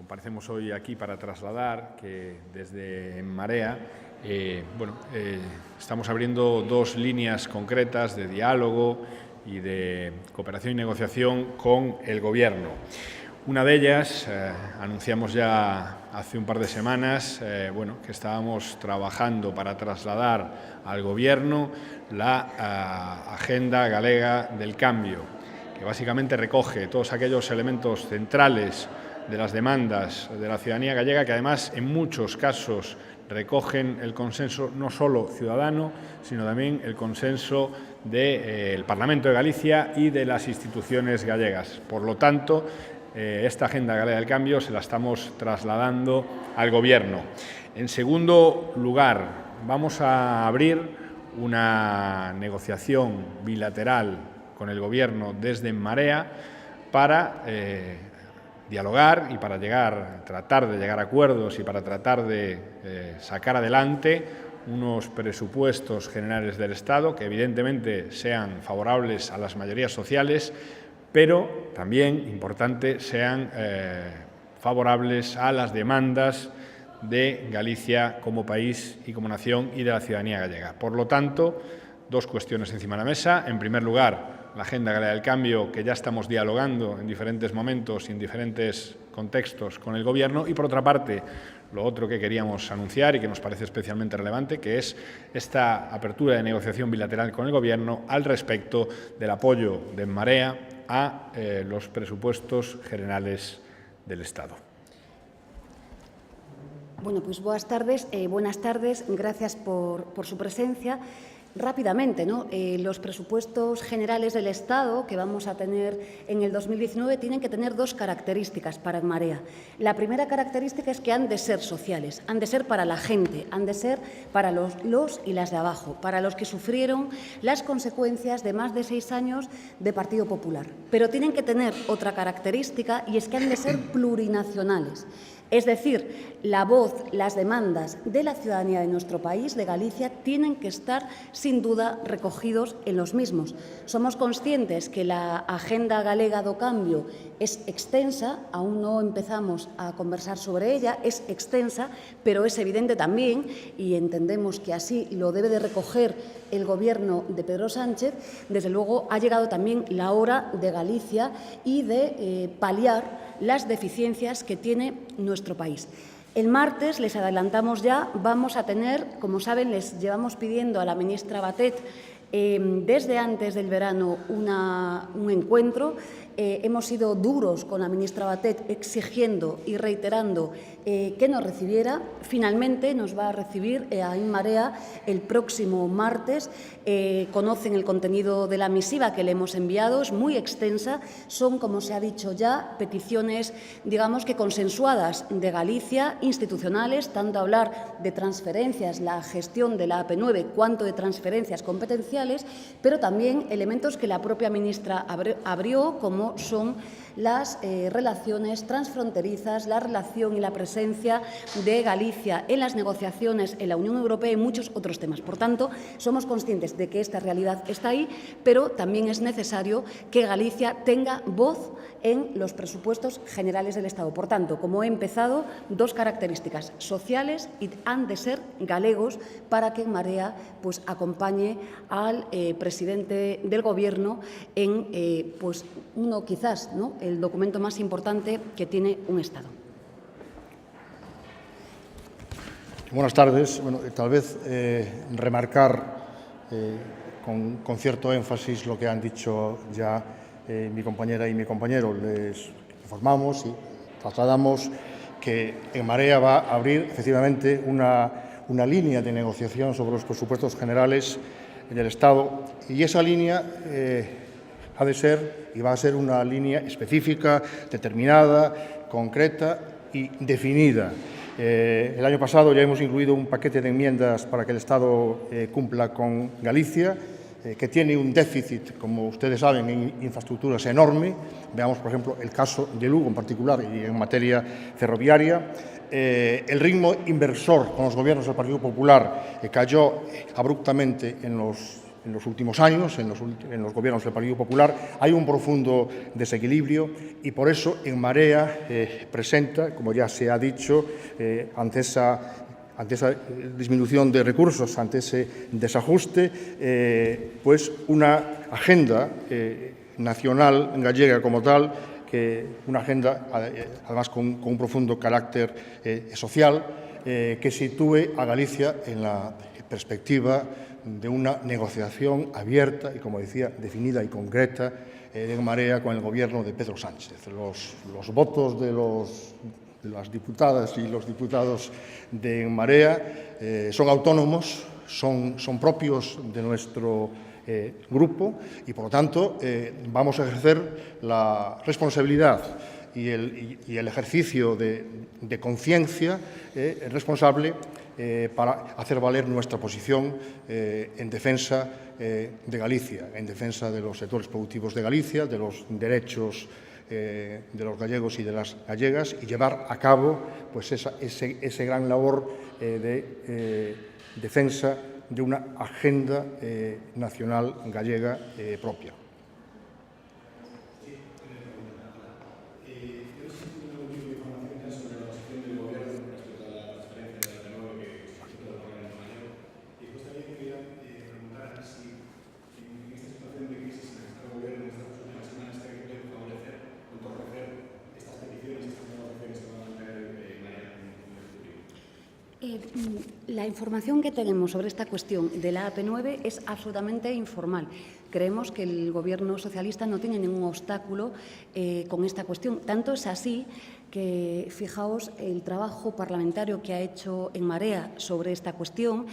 comparecemos hoy aquí para trasladar que desde En Marea estamos abriendo dos líneas concretas de diálogo y de cooperación y negociación con el Gobierno. Una de ellas, anunciamos ya hace un par de semanas que estábamos trabajando para trasladar al Gobierno la Agenda Galega del Cambio, que básicamente recoge todos aquellos elementos centrales de las demandas de la ciudadanía gallega, que además en muchos casos recogen el consenso no solo ciudadano, sino también el consenso del Parlamento de Galicia y de las instituciones gallegas. Por lo tanto, esta Agenda Galega del Cambio se la estamos trasladando al Gobierno. En segundo lugar, vamos a abrir una negociación bilateral con el Gobierno desde En Marea para dialogar y para tratar de llegar a acuerdos y para tratar de sacar adelante unos presupuestos generales del Estado que evidentemente sean favorables a las mayorías sociales, pero también, importante, sean favorables a las demandas de Galicia como país y como nación y de la ciudadanía gallega. Por lo tanto, dos cuestiones encima de la mesa. En primer lugar, la Agenda Galega del Cambio, que ya estamos dialogando en diferentes momentos y en diferentes contextos con el Gobierno, y por otra parte, lo otro que queríamos anunciar y que nos parece especialmente relevante, que es esta apertura de negociación bilateral con el Gobierno al respecto del apoyo de En Marea a los presupuestos generales del Estado. Bueno, pues buenas tardes. Gracias por su presencia. Rápidamente, los presupuestos generales del Estado que vamos a tener en el 2019 tienen que tener dos características para En Marea. La primera característica es que han de ser sociales, han de ser para la gente, han de ser para los y las de abajo, para los que sufrieron las consecuencias de más de 6 años de Partido Popular. Pero tienen que tener otra característica, y es que han de ser plurinacionales. Es decir, la voz, las demandas de la ciudadanía de nuestro país, de Galicia, tienen que estar, sin duda, recogidos en los mismos. Somos conscientes que la Agenda Galega do Cambio es extensa, aún no empezamos a conversar sobre ella, es extensa, pero es evidente también, y entendemos que así lo debe de recoger el Gobierno de Pedro Sánchez. Desde luego, ha llegado también la hora de Galicia y de paliar las deficiencias que tiene nuestro país. El martes, les adelantamos ya, vamos a tener, como saben, les llevamos pidiendo a la ministra Batet desde antes del verano un encuentro. Hemos sido duros con la ministra Batet exigiendo y reiterando que nos recibiera. Finalmente nos va a recibir a En Marea el próximo martes. Conocen el contenido de la misiva que le hemos enviado, es muy extensa. Son, como se ha dicho ya, peticiones, digamos que consensuadas de Galicia, institucionales, tanto hablar de transferencias, la gestión de la AP9, cuanto de transferencias competenciales, pero también elementos que la propia ministra abrió, como son las relaciones transfronterizas, la relación y la presencia de Galicia en las negociaciones en la Unión Europea y muchos otros temas. Por tanto, somos conscientes de que esta realidad está ahí, pero también es necesario que Galicia tenga voz en los presupuestos generales del Estado. Por tanto, como he empezado, dos características sociales y han de ser galegos para que En Marea acompañe al presidente del Gobierno en uno quizás el documento más importante que tiene un Estado. Buenas tardes. Tal vez remarcar con cierto énfasis lo que han dicho ya mi compañera y mi compañero. Les informamos y trasladamos que En Marea va a abrir efectivamente una línea de negociación sobre los presupuestos generales del Estado, y esa línea ha de ser y va a ser una línea específica, determinada, concreta y definida. El año pasado ya hemos incluido un paquete de enmiendas para que el Estado cumpla con Galicia, que tiene un déficit, como ustedes saben, en infraestructuras enorme. Veamos, por ejemplo, el caso de Lugo en particular y en materia ferroviaria. El ritmo inversor con los gobiernos del Partido Popular cayó abruptamente en los últimos años, en los gobiernos del Partido Popular, hay un profundo desequilibrio y por eso En Marea presenta, como ya se ha dicho, ante esa disminución de recursos, ante ese desajuste, pues una agenda nacional gallega como tal, una agenda además con un profundo carácter social, que sitúe a Galicia en la perspectiva de una negociación abierta y, como decía, definida y concreta de En Marea con el gobierno de Pedro Sánchez. Los votos de las diputadas y los diputados de En Marea son autónomos, son propios de nuestro grupo y, por lo tanto, vamos a ejercer la responsabilidad y el ejercicio de conciencia responsable para hacer valer nuestra posición en defensa de Galicia, en defensa de los sectores productivos de Galicia, de los derechos de los gallegos y de las gallegas y llevar a cabo pues, ese gran labor de defensa de una agenda nacional gallega propia. La información que tenemos sobre esta cuestión de la AP9 es absolutamente informal. Creemos que el Gobierno socialista no tiene ningún obstáculo con esta cuestión. Tanto es así que, fijaos, el trabajo parlamentario que ha hecho En Marea sobre esta cuestión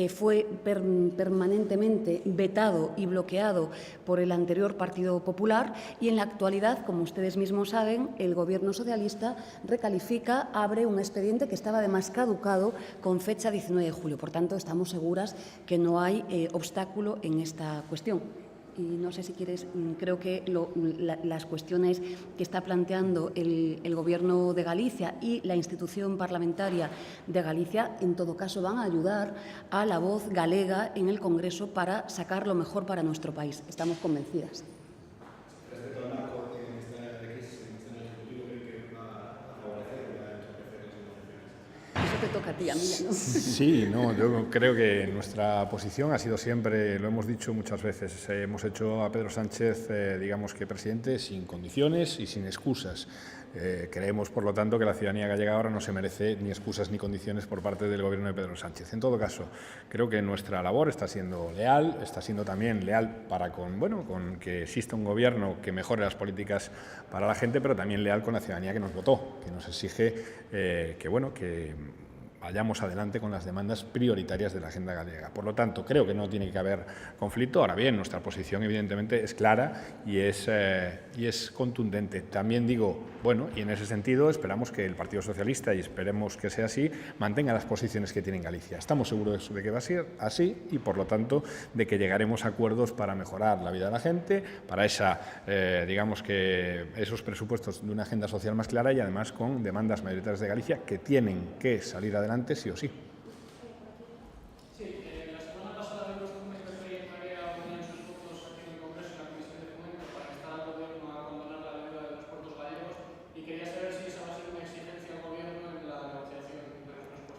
fue permanentemente vetado y bloqueado por el anterior Partido Popular y en la actualidad, como ustedes mismos saben, el Gobierno socialista recalifica, abre un expediente que estaba además caducado con fecha 19 de julio. Por tanto, estamos seguras que no hay obstáculo en esta cuestión. Y no sé si quieres, creo que las cuestiones que está planteando el Gobierno de Galicia y la institución parlamentaria de Galicia, en todo caso, van a ayudar a la voz galega en el Congreso para sacar lo mejor para nuestro país. Estamos convencidas. Te toca a ti, amiga, ¿no? Sí, no, yo creo que nuestra posición ha sido siempre, lo hemos dicho muchas veces, hemos hecho a Pedro Sánchez, digamos que presidente sin condiciones y sin excusas. Creemos, por lo tanto, que la ciudadanía gallega ahora no se merece ni excusas ni condiciones por parte del Gobierno de Pedro Sánchez. En todo caso, creo que nuestra labor está siendo leal, está siendo también leal para con que exista un Gobierno que mejore las políticas para la gente, pero también leal con la ciudadanía que nos votó, que nos exige que vayamos adelante con las demandas prioritarias de la agenda gallega. Por lo tanto, creo que no tiene que haber conflicto. Ahora bien, nuestra posición evidentemente es clara y es contundente. También digo, y en ese sentido esperamos que el Partido Socialista, y esperemos que sea así, mantenga las posiciones que tiene en Galicia. Estamos seguros de que va a ser así y, por lo tanto, de que llegaremos a acuerdos para mejorar la vida de la gente, para digamos que esos presupuestos de una agenda social más clara y además con demandas mayoritarias de Galicia que tienen que salir adelante sí o sí. La semana pasada vimos cómo el PP y En Marea ponían sus votos aquí en el Congreso, en la Comisión de Fomento, para instar al Gobierno a condonar la deuda de los puertos gallegos y quería saber si esa va a ser una exigencia al Gobierno en la negociación de los presupuestos.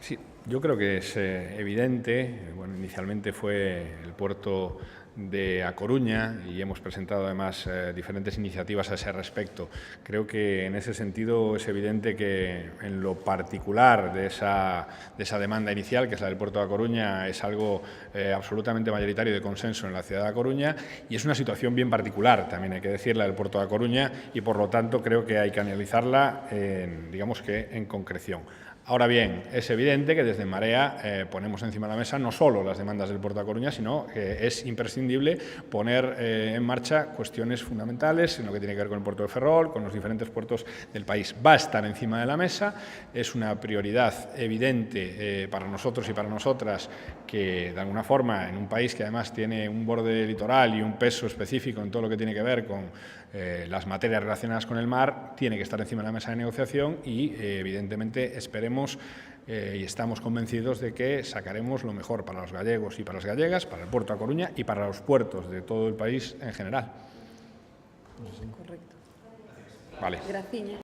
Sí, yo creo que es evidente. Inicialmente fue el puerto de A Coruña y hemos presentado además diferentes iniciativas a ese respecto. Creo que en ese sentido es evidente que en lo particular de esa demanda inicial, que es la del puerto de A Coruña, es algo absolutamente mayoritario de consenso en la ciudad de A Coruña y es una situación bien particular, también hay que decir, la del puerto de A Coruña y por lo tanto creo que hay que analizarla en concreción. Ahora bien, es evidente que desde En Marea ponemos encima de la mesa no solo las demandas del puerto de A Coruña, sino que es imprescindible poner en marcha cuestiones fundamentales en lo que tiene que ver con el puerto de Ferrol, con los diferentes puertos del país. Va a estar encima de la mesa, es una prioridad evidente para nosotros y para nosotras que, de alguna forma, en un país que además tiene un borde litoral y un peso específico en todo lo que tiene que ver con las materias relacionadas con el mar, tiene que estar encima de la mesa de negociación y, evidentemente, esperemos y estamos convencidos de que sacaremos lo mejor para los gallegos y para las gallegas, para el puerto de A Coruña y para los puertos de todo el país en general. Correcto. Vale. Graciña.